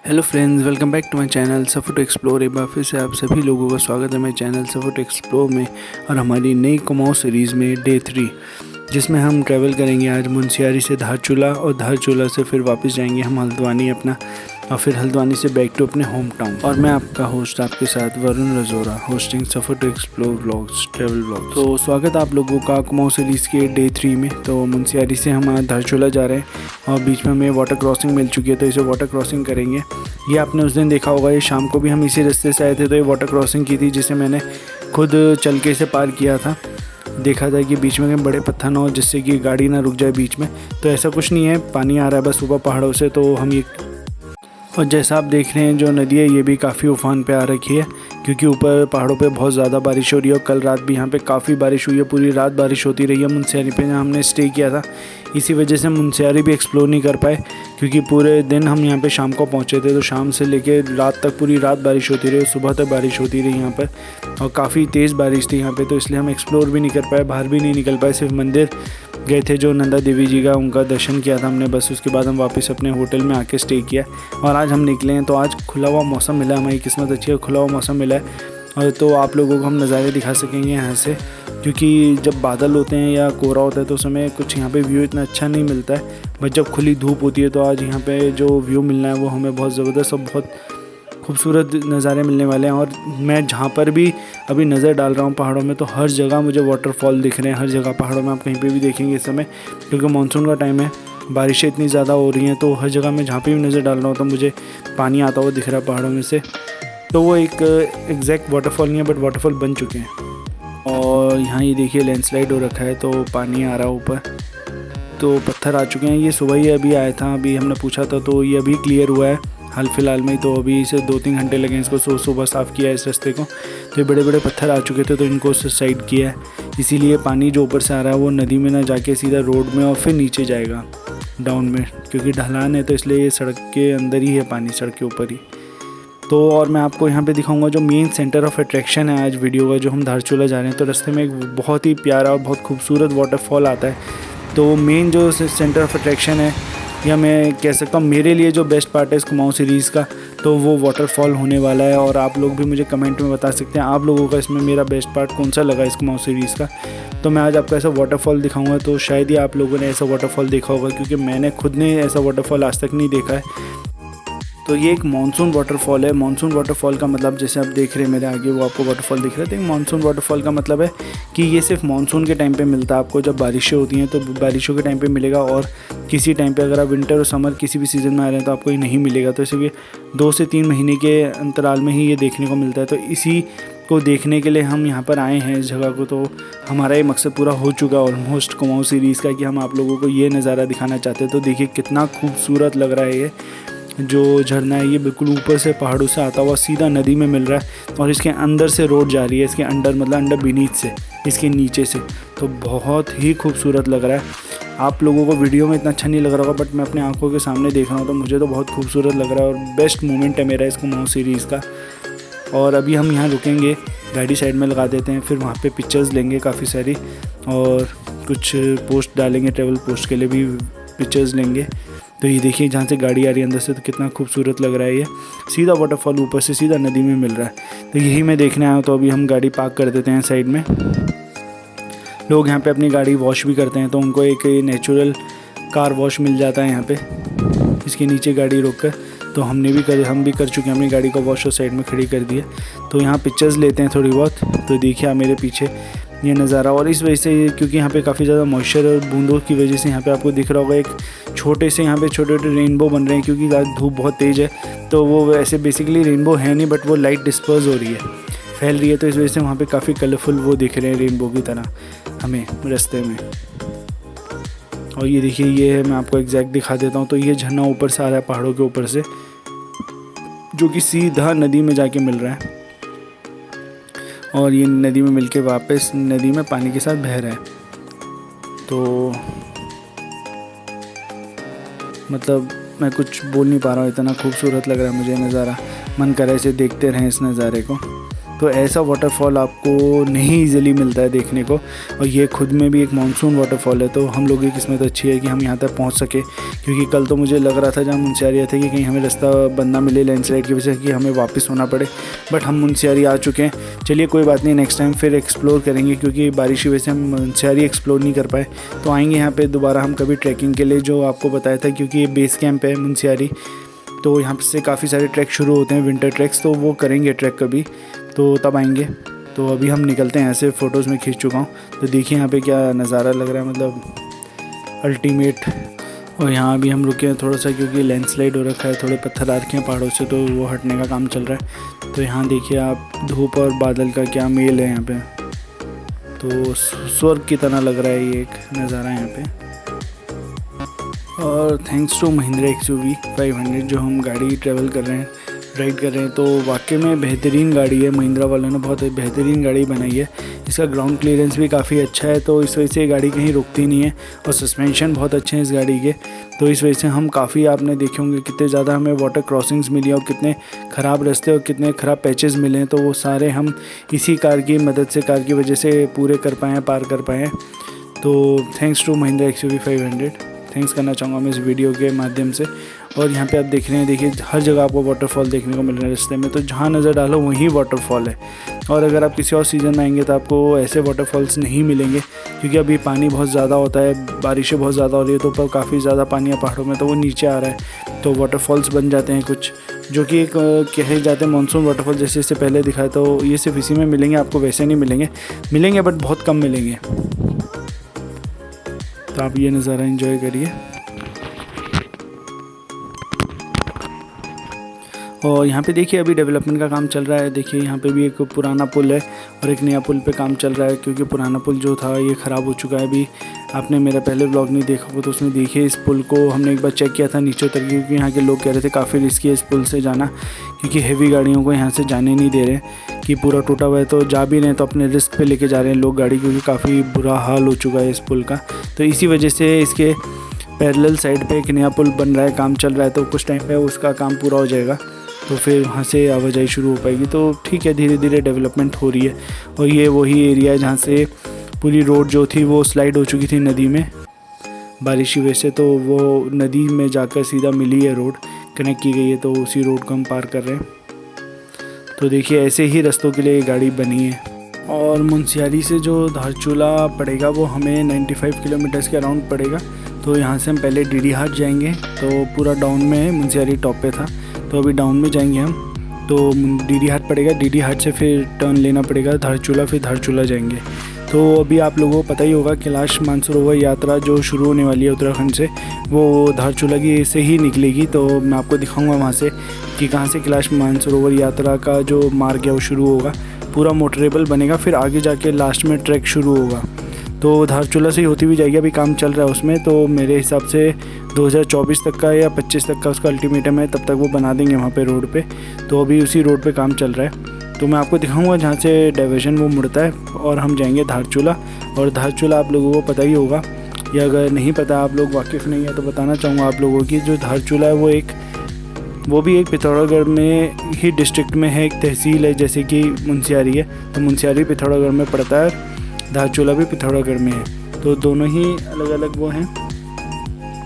Hello friends, welcome back to my channel Safar to explore. एक बार फिर से आप सभी लोगों का स्वागत है मेरे चैनल सफ़र टू एक्सप्लोर में और हमारी नई कुमाऊं सीरीज़ में डे 3, जिसमें हम ट्रैवल करेंगे आज मुनस्यारी से धारचूला और धारचूला से फिर वापस जाएंगे हम हल्द्वानी अपना, और फिर हल्द्वानी से बैक टू अपने होम टाउन। और मैं आपका होस्ट आपके साथ Varun Rajora, hosting Safar to explore vlogs, travel vlogs. तो स्वागत आप लोगों का कुमाऊं सीरीज़ के डे 3 में। तो मुनस्यारी से हम आज धारचूला जा रहे हैं और बीच में हमें वाटर क्रॉसिंग मिल चुकी है, तो इसे वाटर क्रॉसिंग करेंगे। ये आपने उस दिन देखा होगा, ये शाम को भी हम इसी रास्ते से आए थे, तो ये वाटर क्रॉसिंग की थी जिसे मैंने खुद चल के इसे पार किया था। देखा था कि बीच में कहीं बड़े पत्थर ना हो जिससे कि गाड़ी ना रुक जाए बीच में, तो ऐसा कुछ नहीं है, पानी आ रहा है बस ऊपर पहाड़ों से। तो हम ये, और जैसा आप देख रहे हैं जो नदी है ये भी काफ़ी उफान पे आ रखी है, क्योंकि ऊपर पहाड़ों पे बहुत ज़्यादा बारिश हो रही है। और कल रात भी यहाँ पे काफ़ी बारिश हुई है, पूरी रात बारिश होती रही है मुनस्यारी पे जहाँ हमने स्टे किया था। इसी वजह से मुनस्यारी भी एक्सप्लोर नहीं कर पाए, क्योंकि पूरे दिन हम यहाँ पे शाम को पहुँचे थे, तो शाम से लेके रात तक पूरी रात बारिश होती रही, सुबह तक बारिश होती रही यहाँ पर, और काफ़ी तेज़ बारिश थी यहाँ पे, तो इसलिए हम एक्सप्लोर भी नहीं कर पाए, बाहर भी नहीं निकल पाए। सिर्फ मंदिर गए थे जो नंदा देवी जी का, उनका दर्शन किया था हमने बस। उसके बाद हम वापस अपने होटल में आके स्टे किया और आज हम निकले हैं। तो आज खुला हुआ मौसम मिला, हमारी किस्मत अच्छी है, खुला हुआ मौसम मिला है। और तो आप लोगों को हम नज़ारे दिखा सकेंगे यहाँ से, क्योंकि जब बादल होते हैं या कोहरा होता है तो उस समय कुछ यहाँ पे व्यू इतना अच्छा नहीं मिलता है, बट जब खुली धूप होती है तो आज यहाँ पे जो व्यू मिलना है वो हमें बहुत ज़बरदस्त और बहुत खूबसूरत नज़ारे मिलने वाले हैं। और मैं जहाँ पर भी अभी नज़र डाल रहा हूँ पहाड़ों में, तो हर जगह मुझे वाटरफॉल दिख रहे हैं, हर जगह पहाड़ों में। आप कहीं पे भी देखेंगे इस समय, क्योंकि मानसून का टाइम है, बारिशें इतनी ज़्यादा हो रही हैं, तो हर जगह मैं जहाँ पे भी नज़र डाल रहा हूँ तो मुझे पानी आता हुआ दिख रहा है पहाड़ों में से। तो वो एक एग्जैक्ट वाटरफॉल नहीं है, बट वाटरफॉल बन चुके हैं। और यहाँ ये देखिए लैंडस्लाइड हो रखा है, तो पानी आ रहा है ऊपर, तो पत्थर आ चुके हैं। ये सुबह ही अभी आया था, अभी हमने पूछा था, तो ये अभी क्लियर हुआ है हाल फिलहाल में। तो अभी इसे 2-3 घंटे लगे इसको, सुबह साफ़ किया है इस रास्ते को। तो ये बड़े बड़े पत्थर आ चुके थे, तो इनको साइड किया है, इसीलिए पानी जो ऊपर से आ रहा है वो नदी में ना जाके सीधा रोड में और फिर नीचे जाएगा डाउन में, क्योंकि ढलान है, तो इसलिए ये सड़क के अंदर ही है पानी, सड़क के ऊपर ही। तो और मैं आपको यहाँ पे दिखाऊंगा जो मेन सेंटर ऑफ अट्रैक्शन है आज वीडियो का, जो हम धारचूला जा रहे हैं। तो रास्ते में एक बहुत ही प्यारा और बहुत खूबसूरत वाटरफॉल आता है। तो मेन जो सेंटर ऑफ अट्रैक्शन है, या मैं कह सकता हूँ मेरे लिए जो बेस्ट पार्ट है इस कुमाऊं सीरीज़ का, तो वो वाटरफॉल होने वाला है। और आप लोग भी मुझे कमेंट में बता सकते हैं आप लोगों का इसमें मेरा बेस्ट पार्ट कौन सा लगा इस कुमाऊं सीरीज़ का। तो मैं आज आपको ऐसा वाटरफॉल दिखाऊंगा, तो शायद ही आप लोगों ने ऐसा वाटरफॉल देखा होगा, क्योंकि मैंने खुद ने ऐसा वाटरफॉल आज तक नहीं देखा है। तो ये एक मानसून वाटरफॉल है। मानसून वाटरफॉल का मतलब, जैसे आप देख रहे हैं मेरे आगे वो आपको वाटरफॉल दिख रहा है, तो मानसून वाटरफॉल का मतलब है कि ये सिर्फ मानसून के टाइम पे मिलता है आपको। जब बारिशें होती हैं तो बारिशों के टाइम पे मिलेगा, और किसी टाइम पे अगर आप विंटर और समर किसी भी सीज़न में आ रहे हैं तो आपको ये नहीं मिलेगा। तो इसलिए 2 से 3 महीने के अंतराल में ही ये देखने को मिलता है। तो इसी को देखने के लिए हम यहाँ पर आए हैं इस जगह को। तो हमारा ये मकसद पूरा हो चुका है ऑलमोस्ट कुमाऊं सीरीज़ का, कि हम आप लोगों को ये नज़ारा दिखाना चाहते हैं। तो देखिए कितना खूबसूरत लग रहा है ये जो झरना है, ये बिल्कुल ऊपर से पहाड़ों से आता हुआ सीधा नदी में मिल रहा है, और इसके अंदर से रोड जा रही है, इसके अंडर मतलब अंडर बीनीथ से, इसके नीचे से। तो बहुत ही खूबसूरत लग रहा है। आप लोगों को वीडियो में इतना अच्छा नहीं लग रहा होगा, बट मैं अपने आंखों के सामने देख रहा हूँ तो मुझे तो बहुत खूबसूरत लग रहा है, और बेस्ट मोमेंट है मेरा इस कुमाऊं सीरीज़ का। और अभी हम यहाँ रुकेंगे, गाड़ी साइड में लगा देते हैं, फिर वहाँ पे पिक्चर्स लेंगे काफ़ी सारी, और कुछ पोस्ट डालेंगे, ट्रैवल पोस्ट के लिए भी पिक्चर्स लेंगे। तो ये देखिए जहाँ से गाड़ी आ रही है अंदर से, तो कितना खूबसूरत लग रहा है। ये सीधा वाटरफॉल ऊपर से सीधा नदी में मिल रहा है, तो यही मैं देखने आया हूँ। तो अभी हम गाड़ी पार्क कर देते हैं साइड में। लोग यहाँ पे अपनी गाड़ी वॉश भी करते हैं, तो उनको एक नेचुरल कार वॉश मिल जाता है यहाँ पे, इसके नीचे गाड़ी रोक कर। तो हम भी कर चुके हैं अपनी गाड़ी को वॉश, और साइड में खड़ी कर दी है। तो यहाँ पिक्चर्स लेते हैं थोड़ी बहुत। तो देखिए आप मेरे पीछे ये नज़ारा, और इस वजह से क्योंकि यहाँ पे काफ़ी ज़्यादा मॉइस्चर और बूंदों की वजह से यहाँ पे आपको दिख रहा होगा एक छोटे से यहाँ पे छोटे छोटे रेनबो बन रहे हैं, क्योंकि आज धूप बहुत तेज़ है। तो वो ऐसे बेसिकली रेनबो है नहीं, बट वो लाइट डिस्पर्स हो रही है, फैल रही है, तो इस वजह से वहाँ पे काफ़ी कलरफुल वो दिख रहे हैं रेनबो की तरह हमें रास्ते में। और ये देखिए ये है, मैं आपको एग्जैक्ट दिखा देता हूँ। तो ये झरना ऊपर से आ रहा है पहाड़ों के ऊपर से, जो कि सीधा नदी में जाके मिल रहा है, और ये नदी में मिलके वापस नदी में पानी के साथ बह रहा है। तो मतलब मैं कुछ बोल नहीं पा रहा हूँ, इतना खूबसूरत लग रहा है मुझे नज़ारा, मन कर रहा है इसे देखते रहें इस नज़ारे को। तो ऐसा वाटरफॉल आपको नहीं ईजिली मिलता है देखने को। और ये खुद में भी एक मानसून वाटरफॉल है, तो हम लोगों की किस्मत अच्छी है कि हम यहाँ तक पहुँच सके। क्योंकि कल तो मुझे लग रहा था जहाँ मुनस्यारी थे कि कहीं हमें रास्ता बंद ना मिले लैंडस्लाइड की वजह से कि हमें वापस होना पड़े, बट हम मुनस्यारी आ चुके हैं। चलिए कोई बात नहीं, नेक्स्ट टाइम फिर एक्सप्लोर करेंगे, क्योंकि बारिश की वजह से हम मुनस्यारी एक्सप्लोर नहीं कर पाए। तो आएंगे यहाँ पे दोबारा हम कभी ट्रैकिंग के लिए, जो आपको बताया था, क्योंकि ये बेस कैंप है मुनस्यारी, तो यहाँ से काफ़ी सारे ट्रैक शुरू होते हैं, विंटर ट्रैक्स, तो वो करेंगे ट्रैक कभी, तो तब आएंगे। तो अभी हम निकलते हैं, ऐसे फ़ोटोज़ में खींच चुका हूँ। तो देखिए यहाँ पे क्या नज़ारा लग रहा है, मतलब अल्टीमेट। और यहाँ अभी हम रुके हैं थोड़ा सा, क्योंकि लैंडस्लाइड हो रखा है, थोड़े पत्थर आ रखे हैं पहाड़ों से, तो वो हटने का काम चल रहा है। तो यहाँ देखिए आप धूप और बादल का क्या मेल है यहाँ पे, तो स्वर्ग की तरह लग रहा है ये एक नज़ारा यहाँ पे। और थैंक्स टू महिंद्रा XUV 500 जो हम गाड़ी ट्रैवल कर रहे हैं, राइड कर रहे हैं, तो वाकई में बेहतरीन गाड़ी है। महिंद्रा वालों ने बहुत बेहतरीन गाड़ी बनाई है। इसका ग्राउंड क्लियरेंस भी काफ़ी अच्छा है, तो इस वजह से ये गाड़ी कहीं रुकती नहीं है। और सस्पेंशन बहुत अच्छे हैं इस गाड़ी के, तो इस वजह से हम काफ़ी, आपने देखे होंगे कितने ज़्यादा हमें वाटर क्रॉसिंग्स मिली और कितने ख़राब रास्ते और कितने ख़राब पैचेस मिले हैं, तो वो सारे हम इसी कार की मदद से, कार की वजह से पूरे कर पाए हैं, पार कर पाए हैं। तो thanks to Mahindra XUV 500, thanks करना चाहूँगा मैं इस वीडियो के माध्यम से। और यहाँ पे आप देख रहे हैं, देखिए हर जगह आपको वाटरफॉल देखने को मिल रहा है रास्ते में, तो जहाँ नज़र डालो वहीं वाटरफॉल है। और अगर आप किसी और सीज़न में आएंगे तो आपको ऐसे वाटरफॉल्स नहीं मिलेंगे, क्योंकि अभी पानी बहुत ज़्यादा होता है, बारिशें बहुत ज़्यादा हो रही है, तो ऊपर काफ़ी ज़्यादा पानी है पहाड़ों में, तो वो नीचे आ रहा है, तो वाटरफॉल्स बन जाते हैं कुछ, जो कि एक कहे जाते हैं मानसून वाटरफॉल, जैसे इससे पहले दिखाया। तो ये सिर्फ इसी में मिलेंगे आपको, वैसे नहीं मिलेंगे बट बहुत कम मिलेंगे। तो आप ये नज़ारा एंजॉय करिए। और यहाँ पे देखिए अभी डेवलपमेंट का काम चल रहा है। देखिए यहाँ पे भी एक पुराना पुल है और एक नया पुल पे काम चल रहा है, क्योंकि पुराना पुल जो था ये ख़राब हो चुका है। अभी आपने मेरा पहले व्लॉग नहीं देखा हो तो उसमें देखिए, इस पुल को हमने एक बार चेक किया था नीचे उतर के, क्योंकि यहाँ के लोग कह रहे थे काफ़ी रिस्की है इस पुल से जाना, क्योंकि हेवी गाड़ियों को यहाँ से जाने नहीं दे रहे, कि पूरा टूटा हुआ है, तो जा भी रहे हैं तो अपने रिस्क पे लेके जा रहे हैं लोग गाड़ी, क्योंकि काफ़ी बुरा हाल हो चुका है इस पुल का। तो इसी वजह से इसके पैरेलल साइड पे एक नया पुल बन रहा है, काम चल रहा है, तो कुछ टाइम पे उसका काम पूरा हो जाएगा, तो फिर वहाँ से आवाजाही शुरू हो पाएगी। तो ठीक है, धीरे धीरे डेवलपमेंट हो रही है। और ये वही एरिया है जहाँ से पूरी रोड जो थी वो स्लाइड हो चुकी थी नदी में बारिश की वजह से, तो वो नदी में जाकर सीधा मिली है रोड, कनेक्ट की गई है, तो उसी रोड को हम पार कर रहे हैं। तो देखिए ऐसे ही रास्तों के लिए गाड़ी बनी है। और मुनस्यारी से जो धारचूला पड़ेगा वो हमें 95 किलोमीटर्स के अराउंड पड़ेगा। तो यहाँ से हम पहले डीडी हाट जाएंगे, तो पूरा डाउन में है, मुनस्यारी टॉप पे था, तो अभी डाउन में जाएंगे हम, तो डीडी हाट पड़ेगा, डीडी हाट से फिर टर्न लेना पड़ेगा धारचूला, फिर धारचूला जाएंगे। तो अभी आप लोगों को पता ही होगा कैलाश मानसरोवर यात्रा जो शुरू होने वाली है उत्तराखंड से, वो धारचूला की से ही निकलेगी। तो मैं आपको दिखाऊंगा वहाँ से कि कहाँ से कैलाश मानसरोवर यात्रा का जो मार्ग है वो शुरू होगा, पूरा मोटरेबल बनेगा, फिर आगे जाके लास्ट में ट्रैक शुरू होगा। तो धारचूला से ही होती हुई जाएगी, अभी काम चल रहा है उसमें, तो मेरे हिसाब से 2024 तक का या 25 तक का उसका अल्टीमेटम है, तब तक वो बना देंगे वहाँ पे रोड पे। तो अभी उसी रोड पे काम चल रहा है, तो मैं आपको दिखाऊंगा जहाँ से डाइवर्जन वो मुड़ता है, और हम जाएंगे धारचूला। और धारचूला आप लोगों को पता ही होगा, या अगर नहीं पता, आप लोग वाकिफ़ नहीं है तो बताना चाहूँगा आप लोगों की, जो धारचूला है वो भी एक पिथौरागढ़ में ही डिस्ट्रिक्ट में है, एक तहसील है जैसे कि मुनस्यारी है, तो मुनस्यारी पिथौरागढ़ में पड़ता है, धारचूला भी पिथौरागढ़ में है, तो दोनों ही अलग अलग वो हैं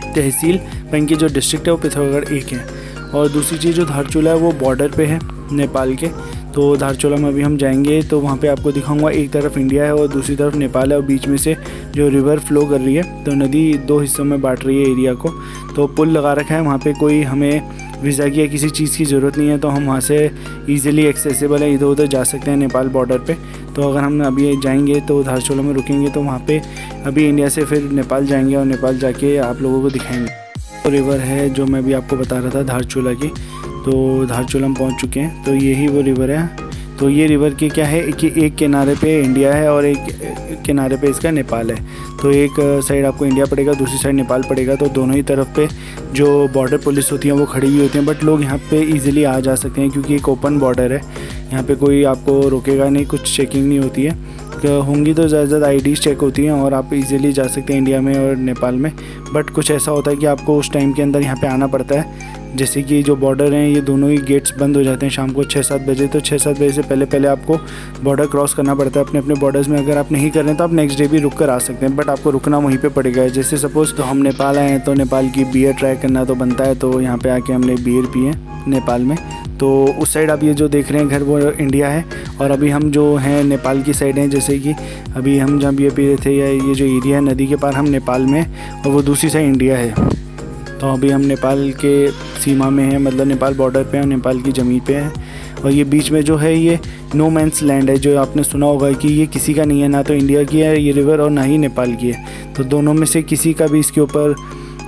तहसील, पर इनकी जो डिस्ट्रिक्ट है वो पिथौरागढ़ एक है। और दूसरी चीज़ जो धारचूला है वो बॉर्डर पे है नेपाल के, तो धारचूला में अभी हम जाएंगे, तो वहाँ पे आपको दिखाऊंगा, एक तरफ इंडिया है और दूसरी तरफ नेपाल है, और बीच में से जो रिवर फ्लो कर रही है, तो नदी दो हिस्सों में बांट रही है एरिया को। तो पुल लगा रखा है वहाँ पे, कोई हमें वीज़ा की या किसी चीज़ की ज़रूरत नहीं है, तो हम वहाँ से ईज़िली एक्सेसिबल है, इधर उधर जा सकते हैं नेपाल बॉर्डर पे। तो अगर हम अभी जाएंगे तो धारचूला में रुकेंगे, तो वहाँ पे अभी इंडिया से फिर नेपाल जाएंगे और नेपाल जाके आप लोगों को दिखाएंगे। तो रिवर है जो मैं भी आपको बता रहा था धारचूला की, तो धारचूला हम पहुँच चुके हैं, तो यही वो रिवर है। तो ये रिवर के क्या है कि एक किनारे पे इंडिया है और एक किनारे पे इसका नेपाल है, तो एक साइड आपको इंडिया पड़ेगा, दूसरी साइड नेपाल पड़ेगा, तो दोनों ही तरफ पे जो बॉर्डर पुलिस होती है वो खड़ी हुई होती हैं, बट लोग यहाँ पे इजीली आ जा सकते हैं, क्योंकि एक ओपन बॉर्डर है, यहाँ पे कोई आपको रोकेगा नहीं, कुछ चेकिंग नहीं होती है, होंगी तो ज़्यादा आईडीज़ चेक होती हैं और आप इजीली जा सकते हैं इंडिया में और नेपाल में। बट कुछ ऐसा होता है कि आपको उस टाइम के अंदर यहाँ पे आना पड़ता है, जैसे कि जो बॉर्डर हैं ये दोनों ही गेट्स बंद हो जाते हैं शाम को 6-7 बजे। तो 6-7 बजे से पहले आपको बॉर्डर क्रॉस करना पड़ता है अपने अपने बॉर्डर्स में। अगर आप नहीं कर रहे हैं तो आप नेक्स्ट डे भी रुक कर आ सकते हैं, बट आपको रुकना वहीं पे पड़ेगा। जैसे सपोज़ तो हम नेपाल आए हैं तो नेपाल की बियर ट्राई करना तो बनता है, तो यहाँ पे आके हमने बियर पिए नेपाल में। तो उस साइड आप ये जो देख रहे हैं घर वो इंडिया है, और अभी हम जो हैं नेपाल की साइड हैं। जैसे कि अभी हम जहाँ बियर पी रहे थे, या ये जो एरिया है नदी के पार, हम नेपाल में, और वो दूसरी साइड इंडिया है। तो अभी हम नेपाल के सीमा में हैं, मतलब नेपाल बॉर्डर पे हैं, नेपाल की ज़मीन पे हैं। और ये बीच में जो है ये नो मैंस लैंड है, जो आपने सुना होगा कि ये किसी का नहीं है, ना तो इंडिया की है ये रिवर और ना ही नेपाल की है। तो दोनों में से किसी का भी इसके ऊपर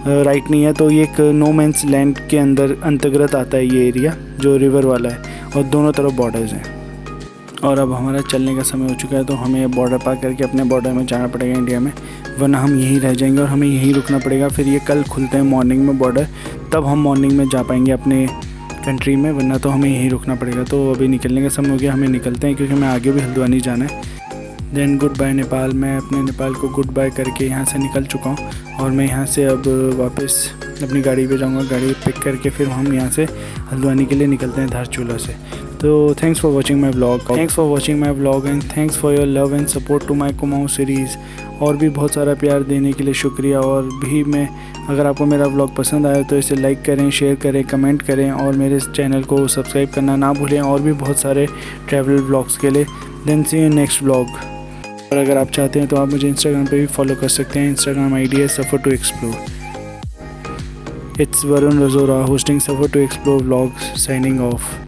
राइट नहीं है। तो ये एक नो मैंस लैंड के अंतर्गत आता है ये एरिया जो रिवर वाला है, और दोनों तरफ बॉर्डर्स हैं। और अब हमारा चलने का समय हो चुका है, तो हमें बॉर्डर पार करके अपने बॉर्डर में जाना पड़ेगा इंडिया में, वरना हम यहीं रह जाएंगे और हमें यहीं रुकना पड़ेगा। फिर ये कल खुलते हैं मॉर्निंग में बॉर्डर, तब हम मॉर्निंग में जा पाएंगे अपने कंट्री में, वरना तो हमें यहीं रुकना पड़ेगा। तो अभी निकलने का समय हो गया, हमें निकलते हैं क्योंकि हमें आगे भी हल्द्वानी जाना है। Then good bye Nepal. मैं अपने नेपाल को गुड बाय करके यहाँ से निकल चुका हूँ, और मैं यहाँ से अब वापस अपनी गाड़ी पे जाऊँगा। गाड़ी पिक करके फिर हम यहाँ से हल्द्वानी के लिए निकलते हैं धारचूला से। तो thanks for watching my vlog and thanks for your love and support to my Kumaon series. और भी बहुत सारा प्यार देने के लिए शुक्रिया। और भी मैं, अगर आपको मेरा व्लॉग पसंद आया तो इसे लाइक करें, शेयर करें, कमेंट करें, और मेरे चैनल को सब्सक्राइब करना ना भूलें, और भी बहुत सारे ट्रैवल व्लॉग्स के लिए। Then see you next vlog. और अगर आप चाहते हैं तो आप मुझे इंस्टाग्राम पे भी फॉलो कर सकते हैं। इंस्टाग्राम ID है Safar to explore. It's Varun Rajora hosting Safar to explore vlogs, signing of.